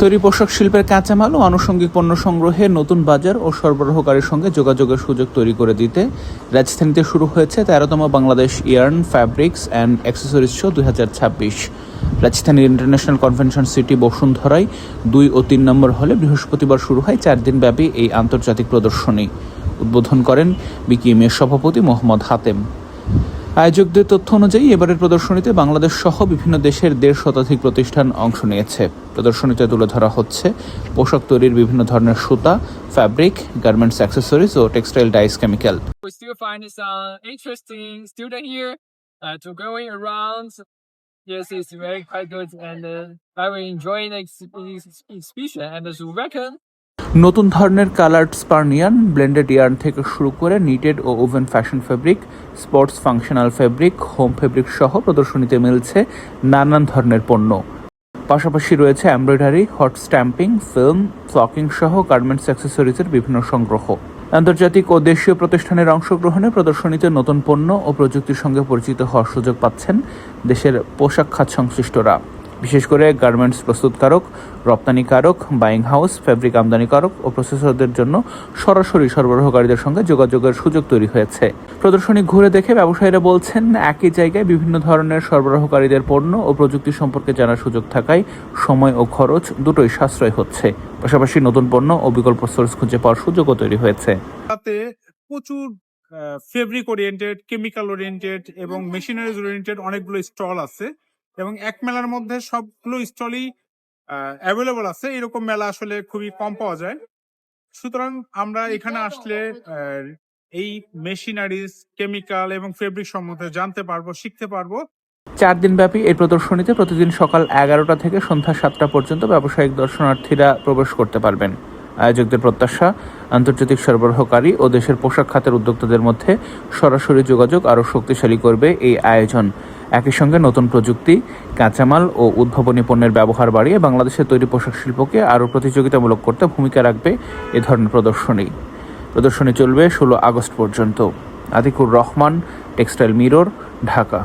তৈরি পোশাক শিল্পের কাঁচামাল ও আনুষঙ্গিক পণ্য সংগ্রহে নতুন বাজার ও সরবরাহকারীর সঙ্গে যোগাযোগের সুযোগ তৈরি করে দিতে রাজধানীতে শুরু হয়েছে ১৩তম Bangladesh yarn fabrics and accessories show ২০২৬। রাজধানীর ইন্টারন্যাশনাল কনভেনশন সিটি বসুন্ধরায় ২ ও ৩ নম্বর হলে বৃহস্পতিবার শুরু হয় ৪ দিনব্যাপী এই আন্তর্জাতিক প্রদর্শনী। উদ্বোধন করেন বিকিএমের সভাপতি মোহাম্মদ হাতেম। আয়োজকদের তথ্য অনুযায়ী এবারের প্রদর্শনীতে বাংলাদেশ সহ বিভিন্ন দেশের ১৫০ শতাধিক প্রতিষ্ঠান অংশ নিয়েছে। প্রদর্শনীতে তুলে ধরা হচ্ছে পোশাক তৈরির বিভিন্ন ধরনের সুতা, ফ্যাব্রিক, গার্মেন্টস অ্যাক্সেসরিজ ও textile dyes chemical. We still find it interesting student here to going around. Yes, it's very quite good, and I will enjoy the exhibition and the welcome. নতুন ধরনের কালার্ড স্পার্নিয়ান, ব্লেন্ডেড ইয়ার্ন থেকে শুরু করে knitted ও woven fashion fabric, sports functional fabric, home fabric সহ প্রদর্শনীতে মিলছে নানান ধরনের পণ্য। পাশাপাশি রয়েছে embroidery, hot stamping, film, flocking সহ গার্মেন্টস অ্যাক্সেসরিজের বিভিন্ন সংগ্রহ। আন্তর্জাতিক ও দেশীয় প্রতিষ্ঠানের অংশগ্রহণে প্রদর্শনীতে নতুন পণ্য ও প্রযুক্তির সঙ্গে পরিচিত হওয়ার সুযোগ পাচ্ছেন দেশের পোশাক খাত সংশ্লিষ্টরা, বিশেষ করে গার্মেন্টস প্রস্তুতকারক, রপ্তানিকারক, বাইং হাউস, ফ্যাব্রিক আমদানিকারক ও প্রসেসরদের জন্য সরাসরি সরবরাহকারীদের সঙ্গে যোগাযোগের সুযোগ তৈরি হয়েছে। প্রদর্শনী ঘুরে দেখে ব্যবসায়ীরা বলছেন, একই জায়গায় বিভিন্ন ধরনের সরবরাহকারীদের পণ্য ও প্রযুক্তি সম্পর্কে জানার সুযোগ থাকায় সময় ও খরচ দুটোই সাশ্রয় হচ্ছে। পাশাপাশি নতুন পণ্য ও বিকল্প সোর্স খুঁজে পাওয়ার সুযোগও তৈরি হয়েছে। তাতে প্রচুর ফেব্রিক ওরিয়েন্টেড, কেমিক্যাল ওরিয়েন্টেড এবং মেশিনারিজ ওরিয়েন্টেড অনেকগুলো স্টল আছে এবং এক মেলার মধ্যে সবগুলো স্টলই অ্যাভেলেবল আছে। এরকম মেলা আসলে খুবই কম পাওয়া যায়। সুতরাং আমরা এখানে আসলে এই মেশিনারিজ, কেমিক্যাল এবং ফেব্রিক সম্বন্ধে জানতে পারবো, শিখতে পারবো। ৪ দিনব্যাপী এই প্রদর্শনীতে প্রতিদিন সকাল ১১টা থেকে সন্ধ্যা ৭টা পর্যন্ত ব্যবসায়িক দর্শনার্থীরা প্রবেশ করতে পারবেন। আয়োজকদের প্রত্যাশা, আন্তর্জাতিক সরবরাহকারী ও দেশের পোশাক খাতের উদ্যোক্তাদের মধ্যে সরাসরি যোগাযোগ আরও শক্তিশালী করবে এই আয়োজন। একই সঙ্গে নতুন প্রযুক্তি, কাঁচামাল ও উদ্ভাবনী পণ্যের ব্যবহার বাড়িয়ে বাংলাদেশের তৈরি পোশাক শিল্পকে আরও প্রতিযোগিতামূলক করতে ভূমিকা রাখবে এ ধরনের প্রদর্শনী চলবে ১৬ আগস্ট পর্যন্ত। Atiqur Rahman, Textile Mirror, Dhaka.